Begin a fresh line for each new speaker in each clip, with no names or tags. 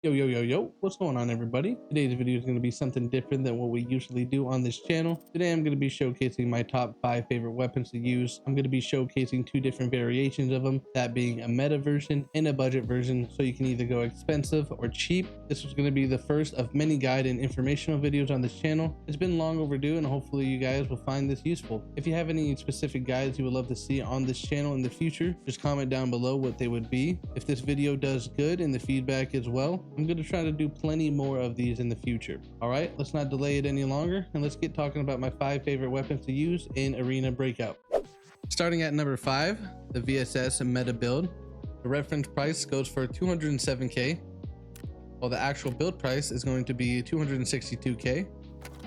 Yo, what's going on, everybody? Today's video is going to be something different than what we usually do on this channel. Today I'm going to be showcasing my top 5 favorite weapons to use. I'm going to be showcasing 2 different variations of them, that being a meta version and a budget version, so you can either go expensive or cheap. This is going to be the first of many guide and informational videos on this channel. It's been long overdue, and hopefully you guys will find this useful. If you have any specific guides you would love to see on this channel in the future, just comment down below what they would be. If this video does good and the feedback is well, I'm going to try to do plenty more of these in the future. All right, let's not delay it any longer, and let's get talking about my 5 favorite weapons to use in Arena Breakout. Starting at number 5, the VSS meta build. The reference price goes for 207k, while the actual build price is going to be 262k.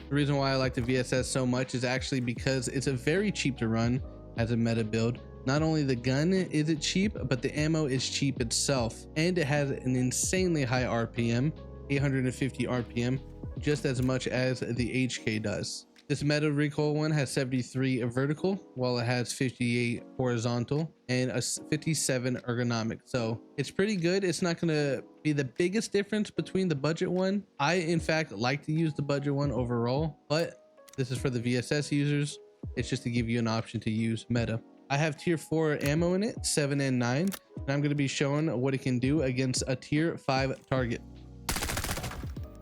The reason why I like the VSS so much is actually because it's a very cheap to run as a meta build. Not only the gun is it cheap, but the ammo is cheap itself, and it has an insanely high RPM, 850 RPM, just as much as the HK does. This meta recoil one has 73 vertical, while it has 58 horizontal and a 57 ergonomic. So it's pretty good. It's not going to be the biggest difference between the budget one. I in fact like to use the budget one overall, but this is for the VSS users. It's just to give you an option to use meta. I have tier 4 ammo in it, 7 and 9, and I'm going to be showing what it can do against a tier 5 target.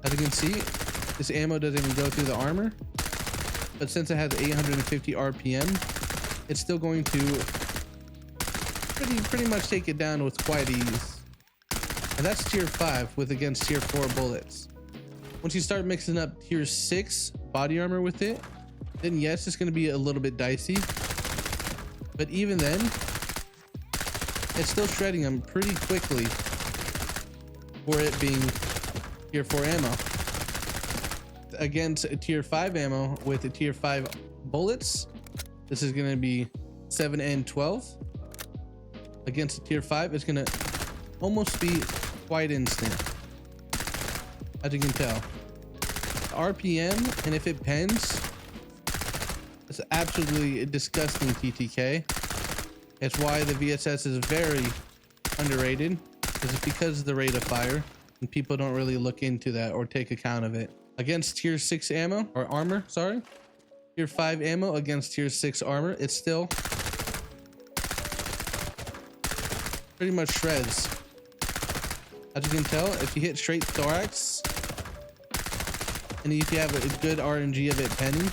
As you can see, this ammo doesn't even go through the armor, but since it has 850 RPM, it's still going to pretty much take it down with quite ease. And that's tier 5 with against tier 4 bullets. Once you start mixing up tier 6 body armor with it, then yes, it's going to be a little bit dicey. But even then, it's still shredding them pretty quickly for it being tier 4 ammo. Against a tier 5 ammo with a tier 5 bullets, this is going to be 7 and 12. Against a tier 5, it's going to almost be quite instant, as you can tell. RPM, and if it pens, it's absolutely disgusting TTK. It's why the VSS is very underrated. It's because of the rate of fire, and people don't really look into that or take account of it. Against tier 6 ammo or armor, sorry, tier 5 ammo against tier 6 armor, it's still pretty much shreds. As you can tell, if you hit straight thorax, and if you have a good RNG of it penning,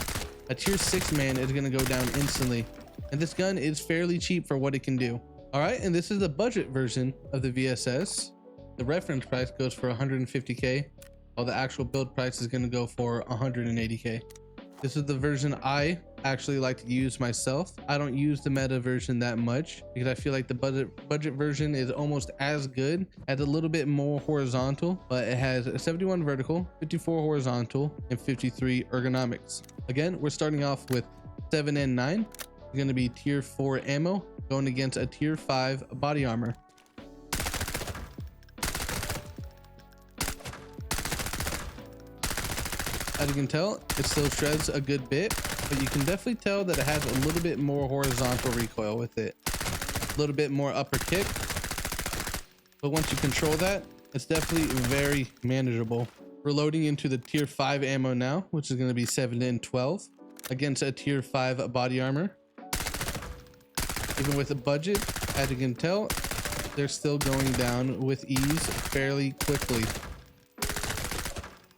a tier 6 man is going to go down instantly, and this gun is fairly cheap for what it can do. All right, and this is the budget version of the VSS. The reference price goes for 150k, while the actual build price is going to go for 180k. This is the version I actually like to use myself. I don't use the meta version that much because I feel like the budget version is almost as good, as a little bit more horizontal, but it has a 71 vertical, 54 horizontal, and 53 ergonomics. Again, we're starting off with 7 and 9. It's going to be tier 4 ammo going against a tier 5 body armor. As you can tell, it still shreds a good bit, but you can definitely tell that it has a little bit more horizontal recoil with it, a little bit more upper kick. But once you control that, it's definitely very manageable. We're loading into the tier 5 ammo now, which is going to be 7 and 12 against a tier 5 body armor. Even with a budget, as you can tell, they're still going down with ease fairly quickly.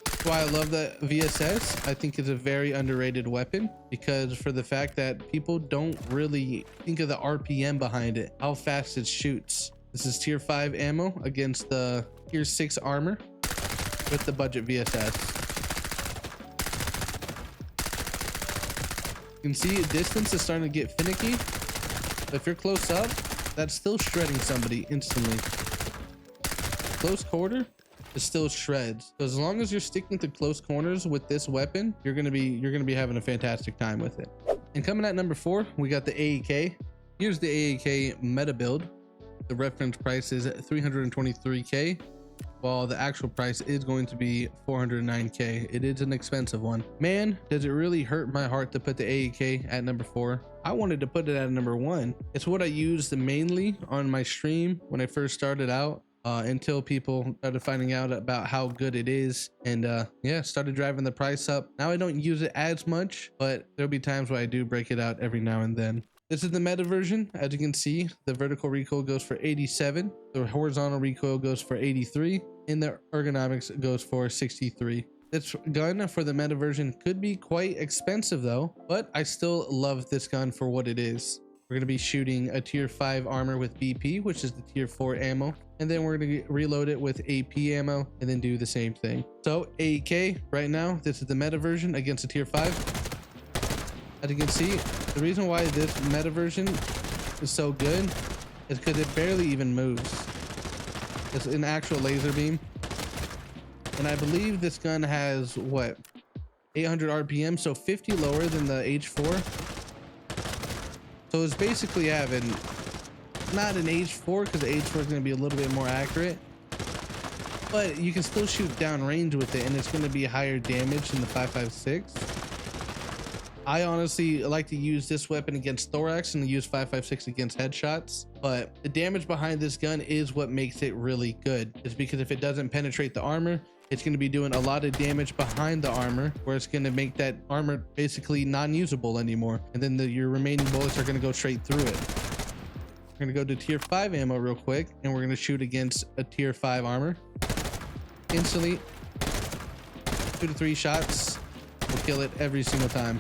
That's why I love the VSS. I think it's a very underrated weapon because for the fact that people don't really think of the RPM behind it, how fast it shoots. This is tier 5 ammo against the tier 6 armor with the budget VSS. You can see distance is starting to get finicky, but if you're close up, that's still shredding somebody instantly. Close quarter, it still shreds. So as long as you're sticking to close corners with this weapon, you're gonna be having a fantastic time with it. And coming at number 4, we got the AEK. Here's the AEK meta build. The reference price is 323k, while the actual price is going to be 409k. It is an expensive one. Man, does it really hurt my heart to put the AEK at number 4. I wanted to put it at number 1. It's what I used mainly on my stream when I first started out. until people started finding out about how good it is, and yeah, started driving the price up. Now I don't use it as much, but there'll be times where I do break it out every now and then. This is the meta version. As you can see, the vertical recoil goes for 87, the horizontal recoil goes for 83, and the ergonomics goes for 63. This gun for the meta version could be quite expensive though, but I still love this gun for what it is. We're going to be shooting a tier 5 armor with BP, which is the tier 4 ammo. And then we're going to reload it with AP ammo and then do the same thing. So AEK right now, this is the meta version against a tier 5. As you can see, the reason why this meta version is so good is because it barely even moves. It's an actual laser beam. And I believe this gun has what, 800 RPM, so 50 lower than the H4. So it's basically having not an H4, because the H4 is going to be a little bit more accurate, but you can still shoot down range with it, and it's going to be higher damage than the 5.56. I honestly like to use this weapon against thorax and use 5.56 against headshots, but the damage behind this gun is what makes it really good. It's because if it doesn't penetrate the armor, it's going to be doing a lot of damage behind the armor, where it's going to make that armor basically non-usable anymore, and then your remaining bullets are going to go straight through it. We're going to go to tier 5 ammo real quick, and we're going to shoot against a tier 5 armor. Instantly, 2 to 3 shots will kill it every single time.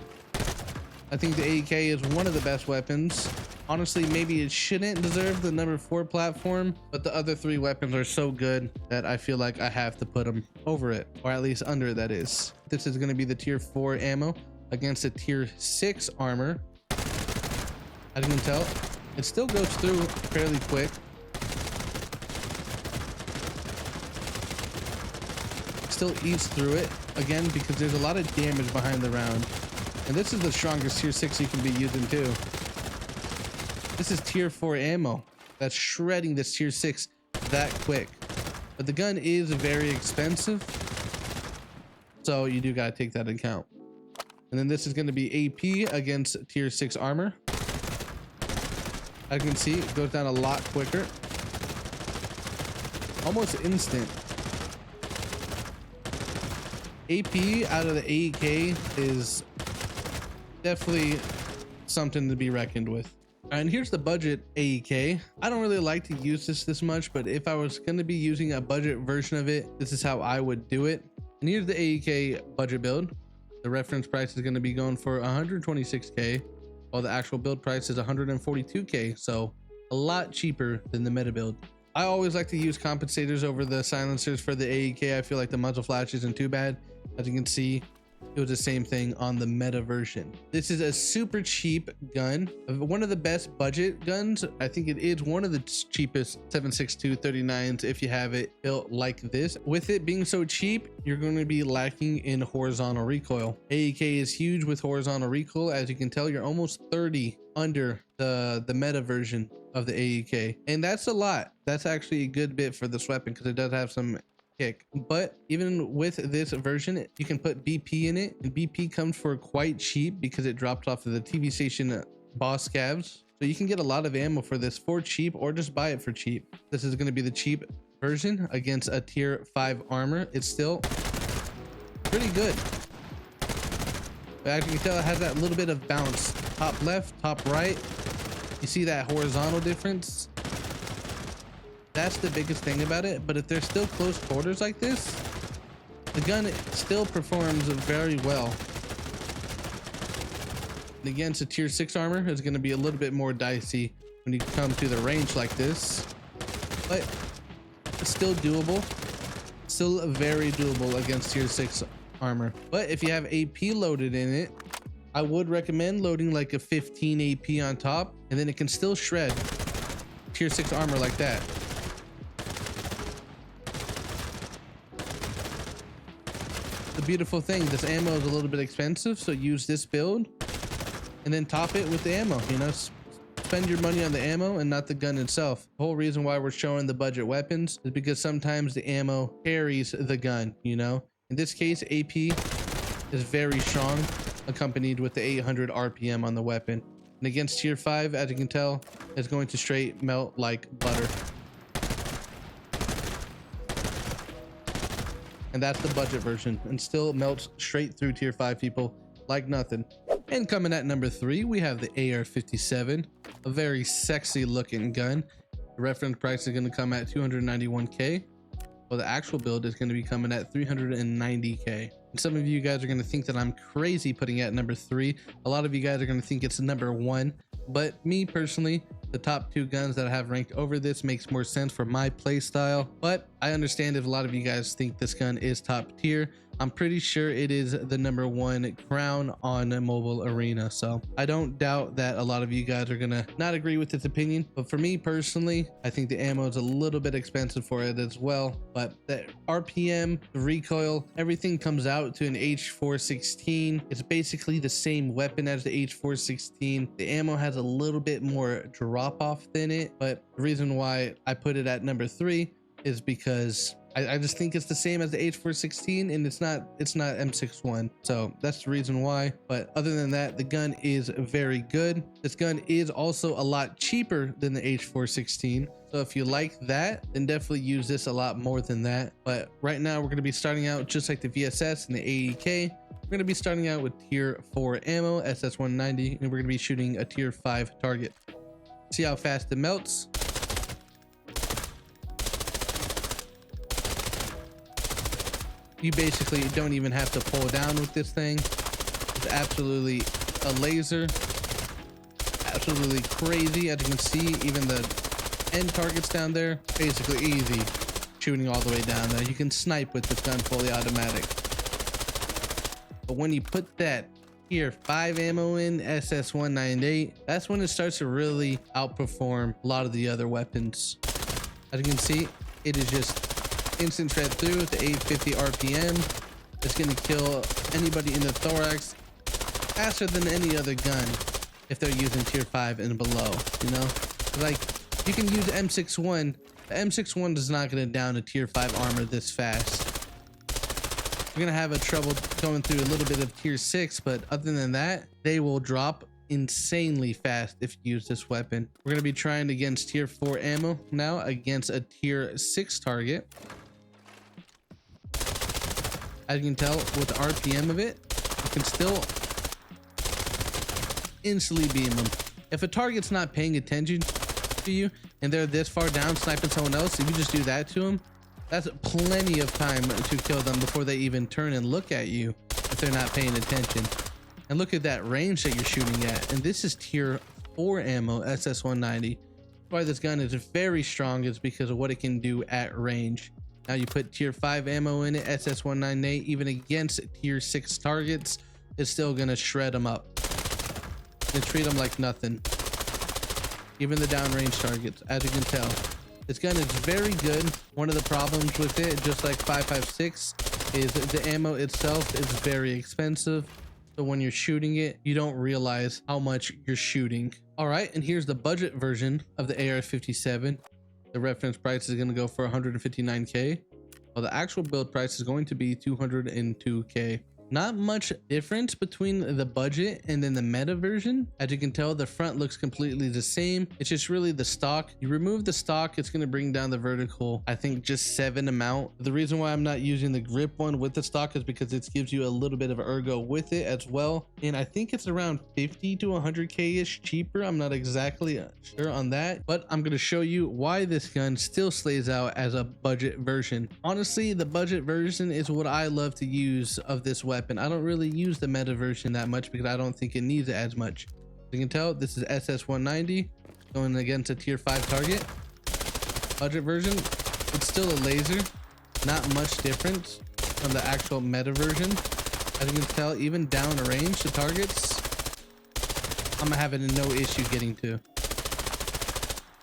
I think the AEK is one of the best weapons. Honestly, maybe it shouldn't deserve the number 4 platform, but the other 3 weapons are so good that I feel like I have to put them over it, or at least under, that is. This is going to be the tier 4 ammo against a tier 6 armor. As you can tell, it still goes through fairly quick. Still eats through it, again, because there's a lot of damage behind the round. And this is the strongest tier 6 you can be using too. This is tier 4 ammo that's shredding this tier 6 that quick. But the gun is very expensive, so you do gotta take that into account. And then this is going to be AP against tier 6 armor. As you can see, it goes down a lot quicker. Almost instant. AP out of the AEK is definitely something to be reckoned with. And here's the budget AEK. I don't really like to use this much, but if I was going to be using a budget version of it, this is how I would do it. And here's the AEK budget build. The reference price is going to be going for 126k, while the actual build price is 142k, so a lot cheaper than the meta build. I always like to use compensators over the silencers for the AEK. I feel like the muzzle flash isn't too bad. As you can see, it was the same thing on the meta version. This is a super cheap gun, one of the best budget guns. I think it is one of the cheapest 7.62 39s if you have it built like this. With it being so cheap, you're going to be lacking in horizontal recoil. AEK is huge with horizontal recoil. As you can tell, you're almost 30 under the meta version of the AEK, and that's a lot. That's actually a good bit for this weapon because it does have some kick. But even with this version, you can put BP in it, and BP comes for quite cheap because it dropped off of the TV station boss scavs. So you can get a lot of ammo for this for cheap, or just buy it for cheap. This is going to be the cheap version against a tier 5 armor. It's still pretty good, but as you can tell, it has that little bit of bounce. Top left, top right, you see that horizontal difference? That's the biggest thing about it. But if there's still close quarters like this, the gun still performs very well. And against a tier 6 armor, is going to be a little bit more dicey when you come to the range like this, but it's still doable. Still very doable against tier 6 armor. But if you have AP loaded in it, I would recommend loading like a 15 AP on top, and then it can still shred tier 6 armor like that. The beautiful thing, this ammo is a little bit expensive, so use this build and then top it with the ammo. You know, spend your money on the ammo and not the gun itself. The whole reason why we're showing the budget weapons is because sometimes the ammo carries the gun, you know. In this case, AP is very strong, accompanied with the 800 RPM on the weapon. And against tier 5, as you can tell, it's going to straight melt like butter. and that's the budget version, and still melts straight through tier 5 people like nothing. And coming at number 3, we have the AR-57, a very sexy looking gun. The reference price is going to come at 291k. Well, the actual build is going to be coming at 390k. And some of you guys are going to think that I'm crazy putting it at number 3. A lot of you guys are going to think it's number 1. But me personally, the top 2 guns that I have ranked over this makes more sense for my play style. But I understand if a lot of you guys think this gun is top tier. I'm pretty sure it is the number 1 crown on Mobile Arena. So I don't doubt that a lot of you guys are gonna not agree with this opinion. But for me personally, I think the ammo is a little bit expensive for it as well. But the RPM, the recoil, everything comes out to an H416. It's basically the same weapon as the H416. The ammo has a little bit more drop off than it. But the reason why I put it at number 3 is because I just think it's the same as the H416, and it's not M61. So that's the reason why. But other than that, the gun is very good. This gun is also a lot cheaper than the H416. So if you like that, then definitely use this a lot more than that. But right now we're going to be starting out just like the VSS and the AEK. We're going to be starting out with tier 4 ammo, SS190, and we're going to be shooting a tier 5 target. See how fast it melts. You basically don't even have to pull down with this thing. It's absolutely a laser. Absolutely crazy. As you can see, even the end targets down there, basically easy. Shooting all the way down there. You can snipe with this gun fully automatic. But when you put that tier 5 ammo in, SS198, that's when it starts to really outperform a lot of the other weapons. As you can see, it is just instant shred through with the 850 RPM. It's going to kill anybody in the thorax faster than any other gun if they're using tier 5 and below, you know? Like, you can use M61. The M61 is not going to down a tier 5 armor this fast. You're going to have a trouble going through a little bit of tier 6, but other than that, they will drop insanely fast if you use this weapon. We're going to be trying against tier 4 ammo now against a tier 6 target. As you can tell with the RPM of it, you can still instantly beam them. If a target's not paying attention to you and they're this far down sniping someone else, if you just do that to them, that's plenty of time to kill them before they even turn and look at you if they're not paying attention. And look at that range that you're shooting at. And this is tier 4 ammo, SS190. Why this gun is very strong is because of what it can do at range. Now you put tier 5 ammo in it, SS198, even against tier 6 targets, it's still gonna shred them up and treat them like nothing. Even the downrange targets, as you can tell. This gun is very good. One of the problems with it, just like 5.56, is the ammo itself is very expensive. So when you're shooting it, you don't realize how much you're shooting. All right, and here's the budget version of the AR-57. The reference price is going to go for 159k, while the actual build price is going to be 202k. Not much difference between the budget and then the meta version. As you can tell, the front looks completely the same. It's just really the stock. You remove the stock, it's going to bring down the vertical, I think just 7 amount. The reason why I'm not using the grip one with the stock is because it gives you a little bit of ergo with it as well. And I think it's around 50 to 100k-ish cheaper. I'm not exactly sure on that, but I'm going to show you why this gun still slays out as a budget version. Honestly, the budget version is what I love to use of this weapon. I don't really use the meta version that much because I don't think it needs it as much. You can tell this is SS190 going against a tier 5 target. Budget version, it's still a laser, not much difference from the actual meta version. As you can tell, even down range to targets, I'm having no issue getting to.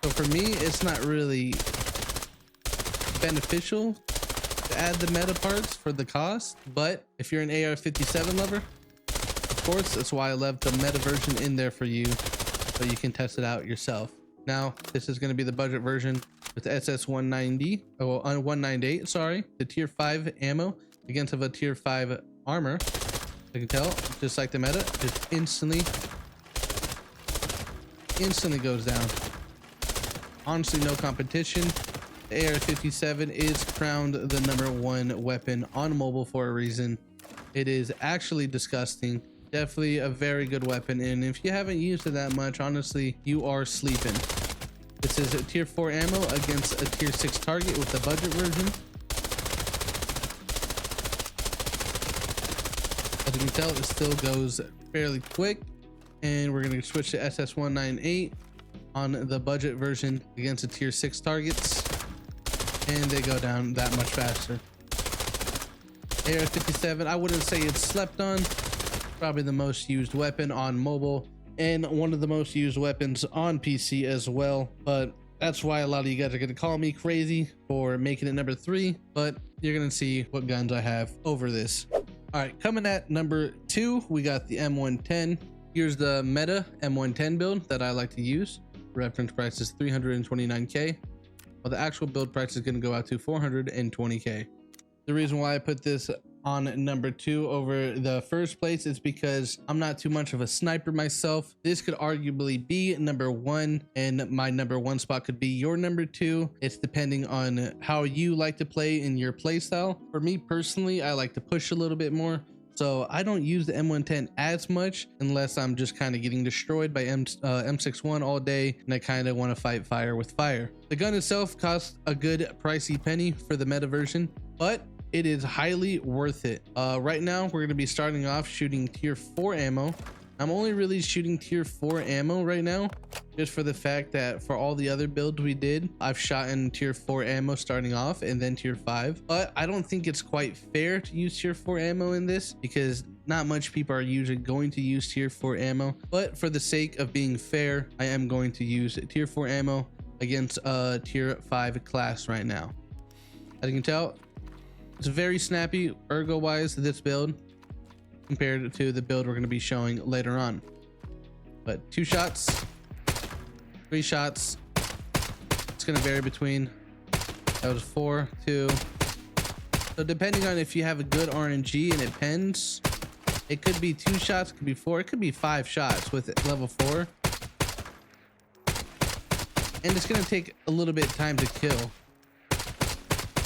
So for me, it's not really beneficial to add the meta parts for the cost, but if you're an AR-57 lover, of course, that's why I left the meta version in there for you so you can test it out yourself. Now this is going to be the budget version with SS190 or 198, sorry, the tier 5 ammo against a tier 5 armor. You can tell, just like the meta, just instantly goes down. Honestly, no competition. The AR-57 is crowned the #1 weapon on mobile for a reason. It is actually disgusting. Definitely a very good weapon, and if you haven't used it that much, honestly, you are sleeping. This is a tier 4 ammo against a tier 6 target with the budget version. As you can tell, it still goes fairly quick, and we're going to switch to SS198 on the budget version against the tier 6 targets, and they go down that much faster. AR-57, I wouldn't say it's slept on. Probably the most used weapon on mobile and one of the most used weapons on PC as well, but that's why a lot of you guys are going to call me crazy for making it #3, but you're going to see what guns I have over this. All right, coming at #2, we got the M110. Here's the meta M110 build that I like to use. Reference price is 329k, while the actual build price is going to go out to 420k. The reason why I put this on #2 over the first place is because I'm not too much of a sniper myself. This could arguably be #1, and my #1 spot could be your #2. It's depending on how you like to play in your play style. For me personally, I like to push a little bit more, so I don't use the M110 as much unless I'm just kind of getting destroyed by M61 all day and I kind of want to fight fire with fire. The gun itself costs a good pricey penny for the meta version, but it is highly worth it. Right now, we're going to be starting off shooting tier 4 ammo. I'm only really shooting tier 4 ammo right now, just for the fact that for all the other builds we did, I've shot in tier 4 ammo starting off and then tier 5. But I don't think it's quite fair to use tier 4 ammo in this because not much people are usually going to use tier 4 ammo. But for the sake of being fair, I am going to use tier 4 ammo against a tier 5 class right now. As you can tell, it's very snappy ergo wise, this build, compared to the build we're going to be showing later on. But 2 shots, 3 shots, it's going to vary between, that was 4, 2. So depending on if you have a good RNG and it pens, it could be 2 shots, it could be 4, it could be 5 shots with level 4. And it's going to take a little bit of time to kill.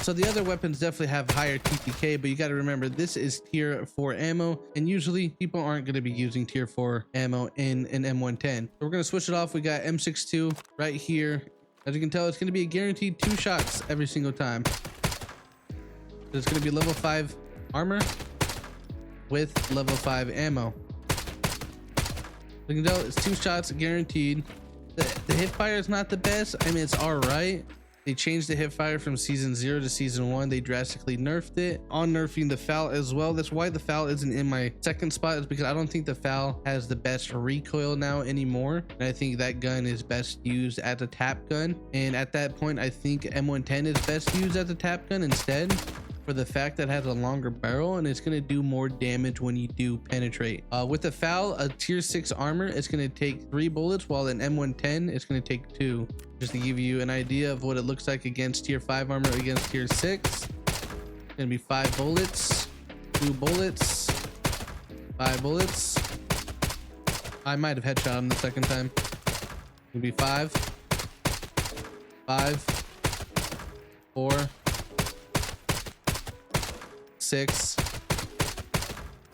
So the other weapons definitely have higher TTK, but you got to remember this is tier 4 ammo, and usually people aren't going to be using tier 4 ammo in an M110. So we're going to switch it off. We got M62 right here. As you can tell, it's going to be a guaranteed 2 shots every single time. It's going to be level 5 armor with level 5 ammo. You can tell it's 2 shots guaranteed. The hip fire is not the best. I mean, it's all right. They changed the hip fire from season 0 to season 1. They drastically nerfed it, on nerfing the FAL as well. That's why the FAL isn't in my second spot, is because I don't think the FAL has the best recoil now anymore, and I think that gun is best used as a tap gun. And at that point, I think M110 is best used as a tap gun instead, for the fact that it has a longer barrel and it's going to do more damage when you do penetrate. With the FAL, a tier 6 armor, it's going to take 3 bullets, while an M110 it's going to take 2. Just to give you an idea of what it looks like against tier 5 armor against tier 6. It's going to be 5 bullets, 2 bullets, 5 bullets. I might have headshot him the second time. It's going to be 5, 5, 4, 6.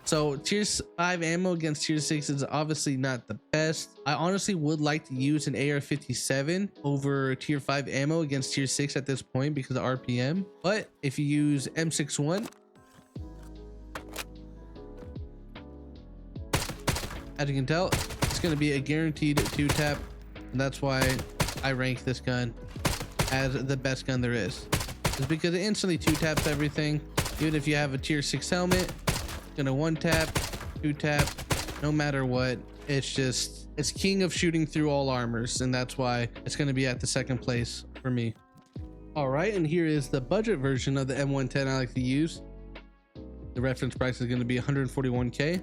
So tier 5 ammo against tier 6 is obviously not the best. I honestly would like to use an AR-57 over tier 5 ammo against tier 6 at this point because of RPM. But if you use M61, as you can tell, it's going to be a guaranteed 2-tap, and that's why I rank this gun as the best gun there is. It's because it instantly 2-taps everything. Even if you have a tier 6 helmet, it's gonna 1-tap, 2-tap, no matter what. It's king of shooting through all armors, and that's why it's gonna be at the second place for me. All right, and here is the budget version of the M110 I like to use. The reference price is gonna be 141k,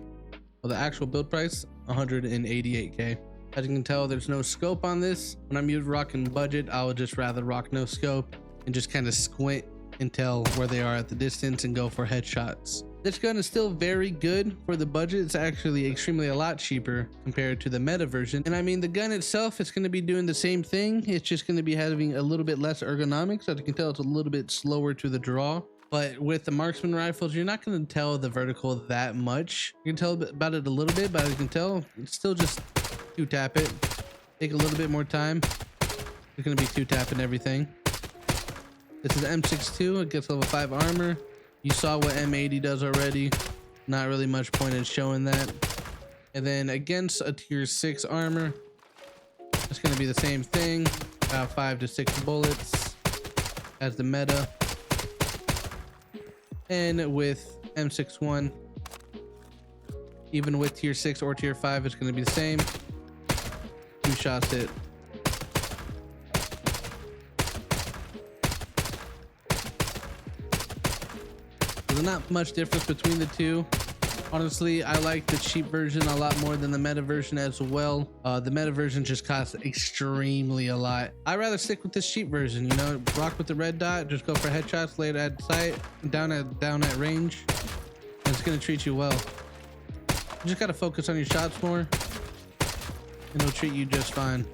while the actual build price 188k. As you can tell, there's no scope on this. When I'm rocking budget, I would just rather rock no scope and just kind of squint and tell where they are at the distance and go for headshots. This gun is still very good for the budget. It's actually extremely a lot cheaper compared to the meta version. And I mean, the gun itself is going to be doing the same thing. It's just going to be having a little bit less ergonomics. As you can tell, it's a little bit slower to the draw. But with the marksman rifles, you're not going to tell the vertical that much. You can tell about it a little bit, but as you can tell, it's still just two tap it. Take a little bit more time. It's going to be two tapping everything. This is M62. It gets level 5 armor. You saw what M80 does already. Not really much point in showing that. And then against a tier 6 armor, it's going to be the same thing. About 5 to 6 bullets as the meta. And with M61, even with tier 6 or tier 5, it's going to be the same. 2 shots hit. There's not much difference between the two. Honestly, I like the cheap version a lot more than the meta version as well. The meta version just costs extremely a lot. I'd rather stick with this cheap version, you know, rock with the red dot, just go for headshots, lay it at sight, down at range, and it's gonna treat you well. You just gotta focus on your shots more, and it'll treat you just fine.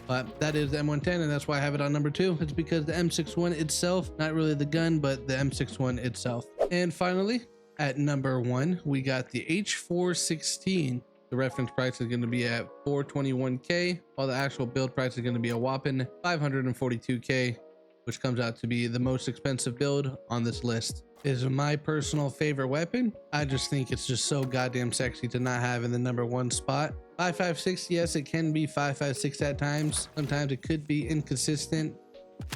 But that is the M110, and that's why I have it on number 2. It's because the M61 itself, not really the gun, but the M61 itself. And finally, at number 1, we got the H416. The reference price is going to be at 421K, while the actual build price is going to be a whopping 542K, which comes out to be the most expensive build on this list. It is my personal favorite weapon. I just think it's just so goddamn sexy to not have in the number 1 spot. 5.56, yes, it can be 5.56 at times. Sometimes it could be inconsistent.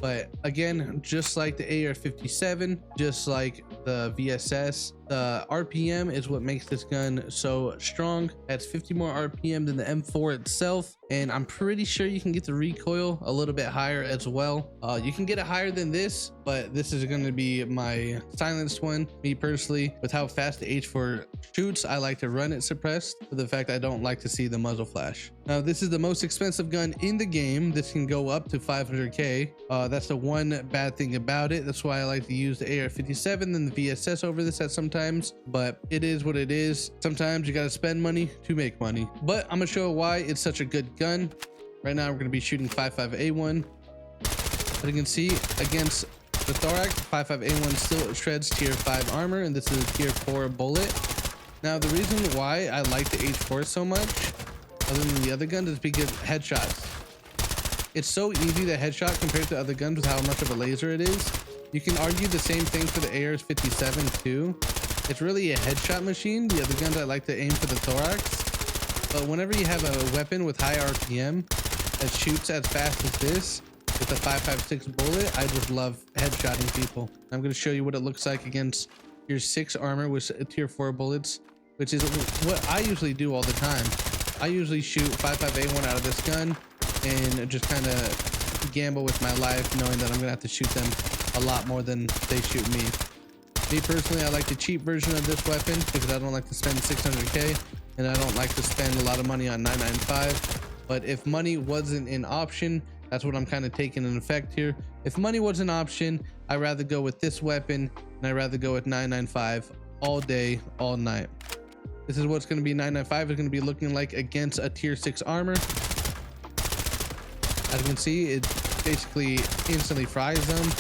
But again, just like the AR-57, just like the VSS, the RPM is what makes this gun so strong. That's 50 more RPM than the M4 itself, and I'm pretty sure you can get the recoil a little bit higher as well. You can get it higher than this, but this is going to be my silenced one. Me personally, with how fast the H4 shoots, I like to run it suppressed for the fact I don't like to see the muzzle flash. Now, this is the most expensive gun in the game. This can go up to 500K. That's the one bad thing about it. That's why I like to use the AR-57 and the VSS over this at sometimes, but it is what it is. Sometimes you got to spend money to make money, but I'm gonna show why it's such a good gun. Right now, we're gonna be shooting 5.5A1. As you can see, against the thorax, 5.5A1 still shreds tier 5 armor, and this is a tier 4 bullet. Now, the reason why I like the H4 so much, other than the other guns, is because headshots. It's so easy to headshot compared to other guns with how much of a laser it is. You can argue the same thing for the AR-57 too. It's really a headshot machine. The other guns I like to aim for the thorax. But whenever you have a weapon with high RPM that shoots as fast as this, with a 5.56 bullet, I just love headshotting people. I'm going to show you what it looks like against tier 6 armor with tier 4 bullets, which is what I usually do all the time. I usually shoot 5.5A1 out of this gun and just kind of gamble with my life, knowing that I'm going to have to shoot them a lot more than they shoot me. Me personally, I like the cheap version of this weapon because I don't like to spend 600K, and I don't like to spend a lot of money on 995. But if money wasn't an option, that's what I'm kind of taking in effect here. If money was an option, I'd rather go with this weapon, and I'd rather go with 995 all day, all night. This is what's going to be 995 is going to be looking like against a tier 6 armor. As you can see, it basically instantly fries them,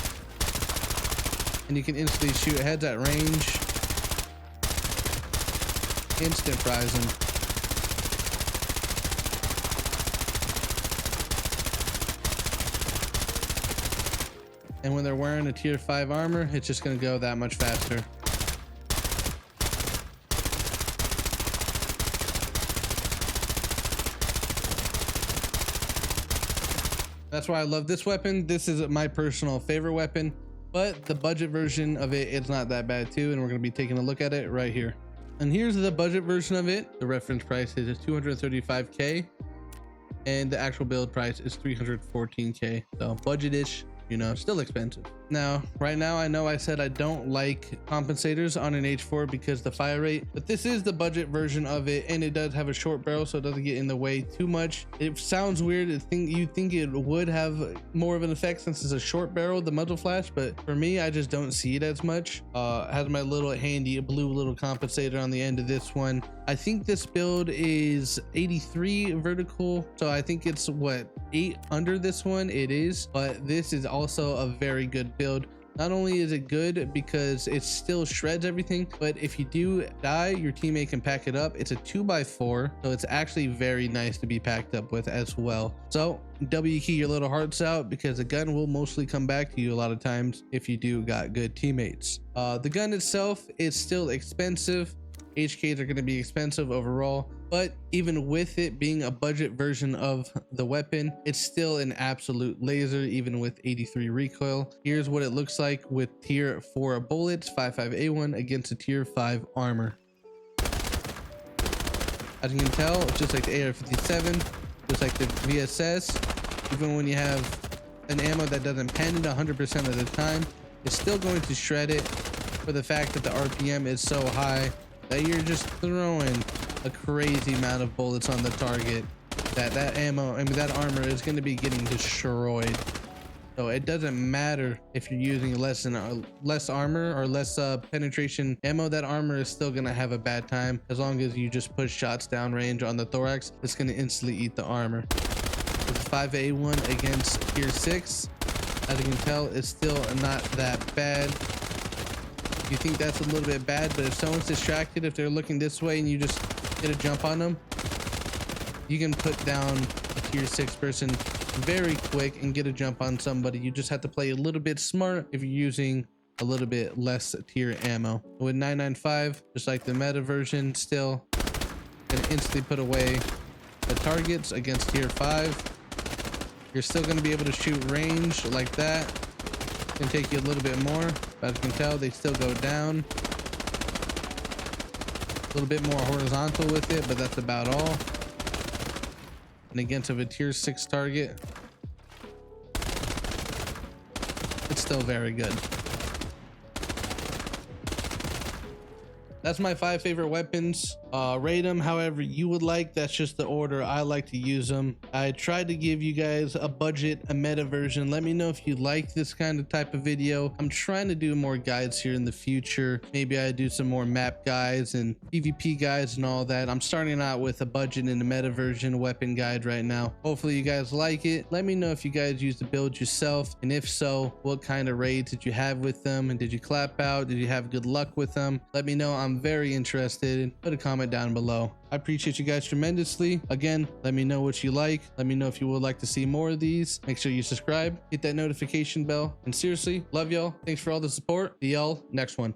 and you can instantly shoot heads at range. Instant fries them. And when they're wearing a tier 5 armor, it's just going to go that much faster. That's why I love this weapon. This is my personal favorite weapon, but the budget version of it, it's not that bad too, and we're going to be taking a look at it right here. And here's the budget version of it. The reference price is 235K, and the actual build price is 314K. So budget-ish, you know, still expensive. Now, right now, I know I said I don't like compensators on an H4 because the fire rate, but this is the budget version of it, and it does have a short barrel, so it doesn't get in the way too much. It sounds weird to think, you think it would have more of an effect since it's a short barrel, the muzzle flash, but for me, I just don't see it as much. Has my little handy blue little compensator on the end of this one. I think this build is 83 vertical, so I think it's what, 8 under this one. It is, but this is also a very good build. Not only is it good because it still shreds everything, but if you do die, your teammate can pack it up. It's a 2x4, so it's actually very nice to be packed up with as well. So W key your little hearts out because the gun will mostly come back to you a lot of times if you do got good teammates. The gun itself is still expensive. HKs are going to be expensive overall, but even with it being a budget version of the weapon, it's still an absolute laser even with 83 recoil. Here's what it looks like with tier 4 bullets, 55A1 against a tier 5 armor. As you can tell, just like the AR-57, just like the VSS, even when you have an ammo that doesn't pen it 100% of the time, it's still going to shred it for the fact that the RPM is so high that you're just throwing a crazy amount of bullets on the target, that ammo, I mean that armor is going to be getting destroyed. So it doesn't matter if you're using less armor or less penetration ammo, that armor is still going to have a bad time. As long as you just push shots down range on the thorax, it's going to instantly eat the armor. With 5A1 against tier 6, as you can tell, it's still not that bad. You think that's a little bit bad, but if someone's distracted, if they're looking this way and you just get a jump on them, you can put down a tier 6 person very quick and get a jump on somebody. You just have to play a little bit smart if you're using a little bit less tier ammo. With 995, just like the meta version, still gonna instantly put away the targets against tier 5. You're still gonna be able to shoot range like that. Can take you a little bit more, but as you can tell, they still go down. A little bit more horizontal with it, but that's about all. And against a tier 6 target, it's still very good. That's my 5 favorite weapons. Rate them however you would like. That's just the order I like to use them. I tried to give you guys a budget, a meta version. Let me know if you like this kind of type of video. I'm trying to do more guides here in the future. Maybe I do some more map guides and PvP guides and all that. I'm starting out with a budget and a meta version weapon guide right now. Hopefully you guys like it. Let me know if you guys use the build yourself, and if so, what kind of raids did you have with them, and did you clap out? Did you have good luck with them? Let me know. I'm very interested. Put a comment down below. I appreciate you guys tremendously. Again, let me know what you like. Let me know if you would like to see more of these. Make sure you subscribe, hit that notification bell, and seriously, love y'all. Thanks for all the support. See y'all next one.